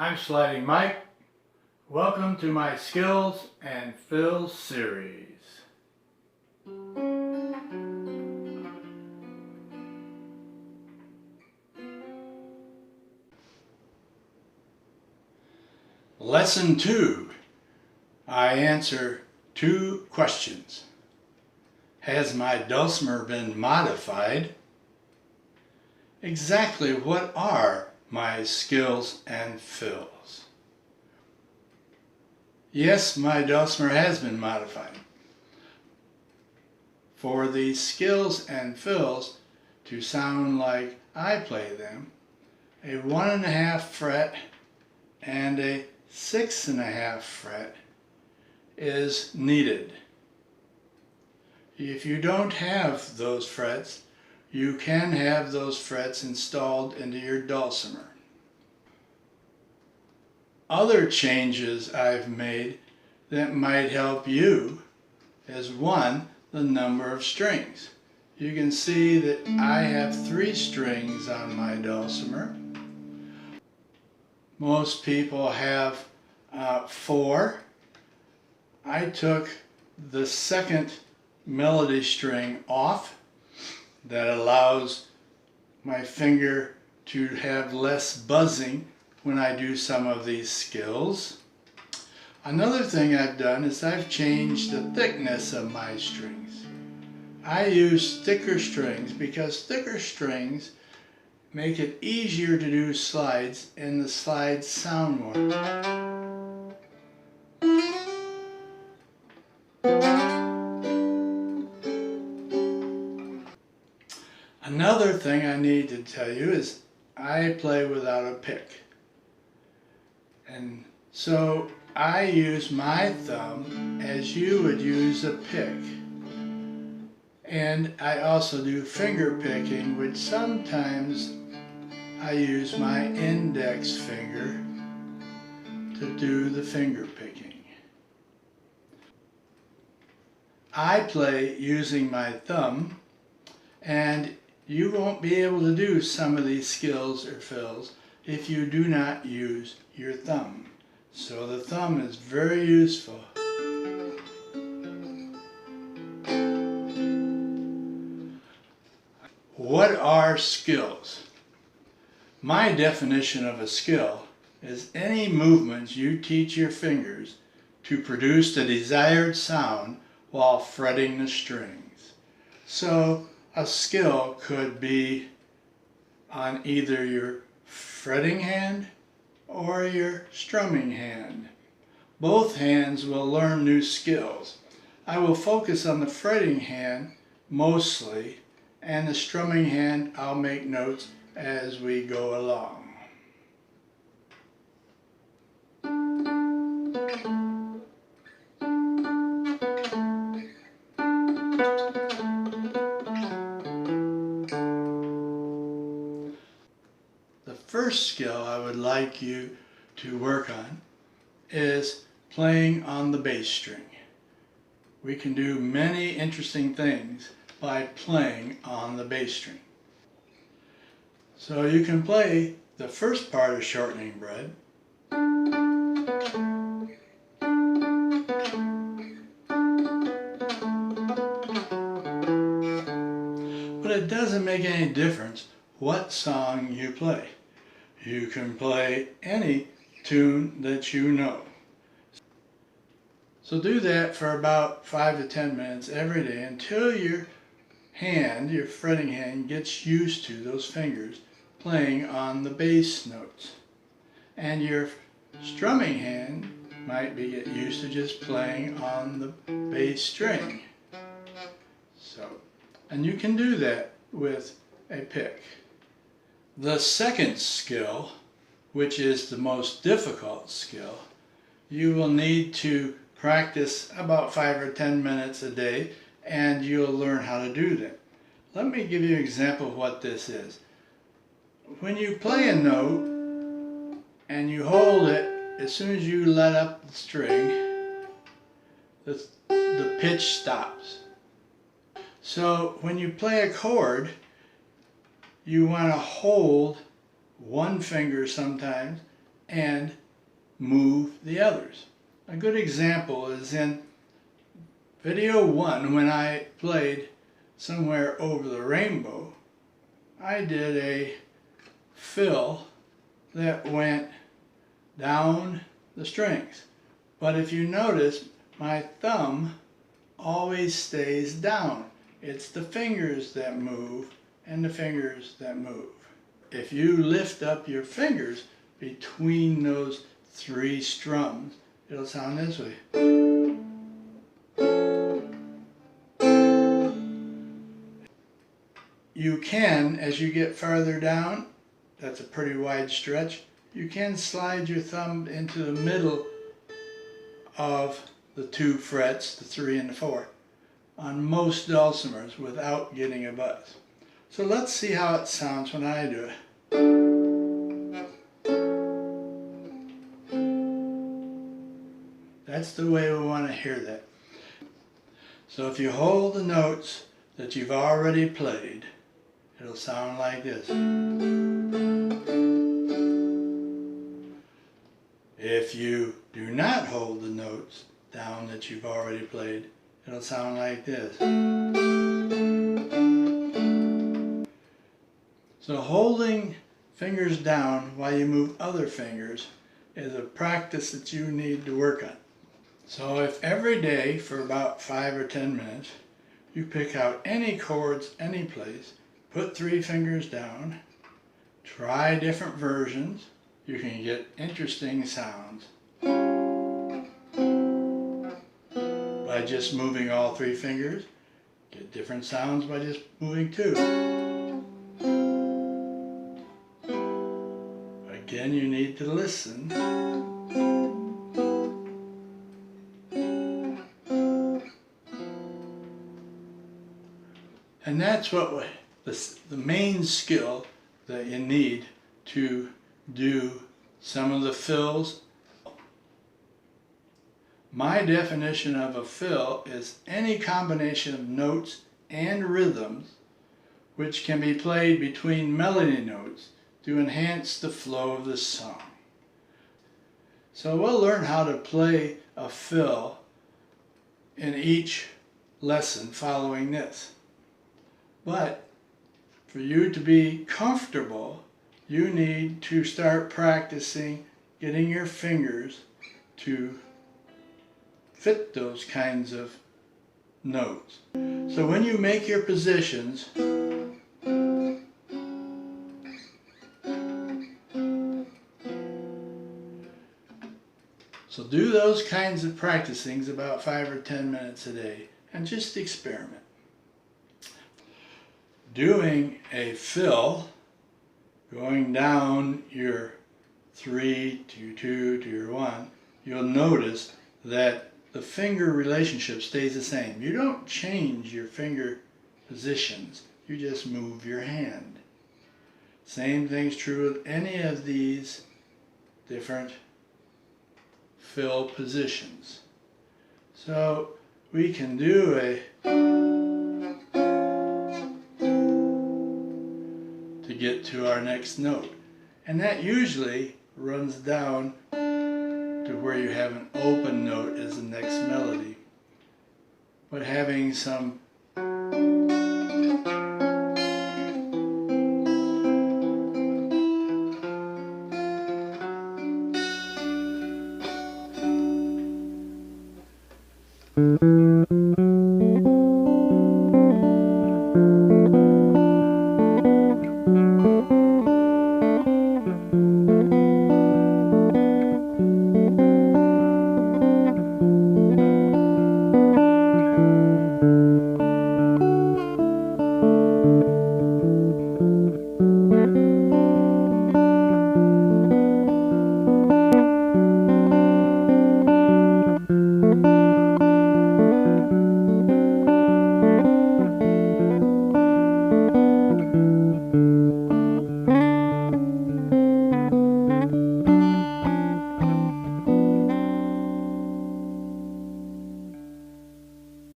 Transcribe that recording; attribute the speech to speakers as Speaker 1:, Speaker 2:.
Speaker 1: I'm Sliding Mike. Welcome to my Skills and Fills series. Lesson 2. I answer 2 questions. Has my dulcimer been modified? Exactly what are my skills and fills? Yes, my dulcimer has been modified. For the skills and fills to sound like I play them, a 1.5 fret and a 6.5 fret is needed. If you don't have those frets, you can have those frets installed into your dulcimer. Other changes I've made that might help you is 1, the number of strings. You can see that I have 3 strings on my dulcimer. Most people have 4. I took the second melody string off. That allows my finger to have less buzzing when I do some of these skills. Another thing I've done is I've changed the thickness of my strings. I use thicker strings because thicker strings make it easier to do slides and the slides sound more. Another thing I need to tell you is I play without a pick. And so I use my thumb as you would use a pick. And I also do finger picking, which sometimes I use my index finger to do the finger picking. I play using my thumb, and you won't be able to do some of these skills or fills if you do not use your thumb. So the thumb is very useful. What are skills? My definition of a skill is any movements you teach your fingers to produce the desired sound while fretting the strings. So a skill could be on either your fretting hand or your strumming hand. Both hands will learn new skills. I will focus on the fretting hand mostly, and the strumming hand I'll make notes as we go along. The first skill I would like you to work on is playing on the bass string. We can do many interesting things by playing on the bass string. So you can play the first part of shortening bread. But it doesn't make any difference what song you play. You can play any tune that you know. So do that for about 5 to 10 minutes every day until your hand, your fretting hand, gets used to those fingers playing on the bass notes. And your strumming hand might get used to just playing on the bass string. And you can do that with a pick. The second skill, which is the most difficult skill, you will need to practice about 5 or 10 minutes a day, and you'll learn how to do that. Let me give you an example of what this is. When you play a note and you hold it, as soon as you let up the string, the pitch stops. So when you play a chord, you want to hold one finger sometimes and move the others. A good example is in video 1 when I played Somewhere Over the Rainbow. I did a fill that went down the strings. But if you notice, my thumb always stays down. It's the fingers that move and the fingers that move. If you lift up your fingers between those 3 strums, it'll sound this way. You can, as you get farther down, that's a pretty wide stretch, you can slide your thumb into the middle of the 2 frets, the 3 and the 4, on most dulcimers without getting a buzz. So let's see how it sounds when I do it. That's the way we want to hear that. So if you hold the notes that you've already played, it'll sound like this. If you do not hold the notes down that you've already played, it'll sound like this. So holding fingers down while you move other fingers is a practice that you need to work on. So if every day for about 5 or 10 minutes you pick out any chords, any place, put 3 fingers down, try different versions, you can get interesting sounds by just moving all 3 fingers. Get different sounds by just moving 2. Again, you need to listen. And that's what the main skill that you need to do some of the fills. My definition of a fill is any combination of notes and rhythms which can be played between melody notes to enhance the flow of the song. So we'll learn how to play a fill in each lesson following this. But for you to be comfortable, you need to start practicing getting your fingers to fit those kinds of notes. So when you make your positions, so do those kinds of practicings about 5 or 10 minutes a day and just experiment. Doing a fill, going down your 3 to 2 to your 1, you'll notice that the finger relationship stays the same. You don't change your finger positions, you just move your hand. Same thing's true with any of these different fill positions. So we can do a to get to our next note, and that usually runs down to where you have an open note as the next melody, but having some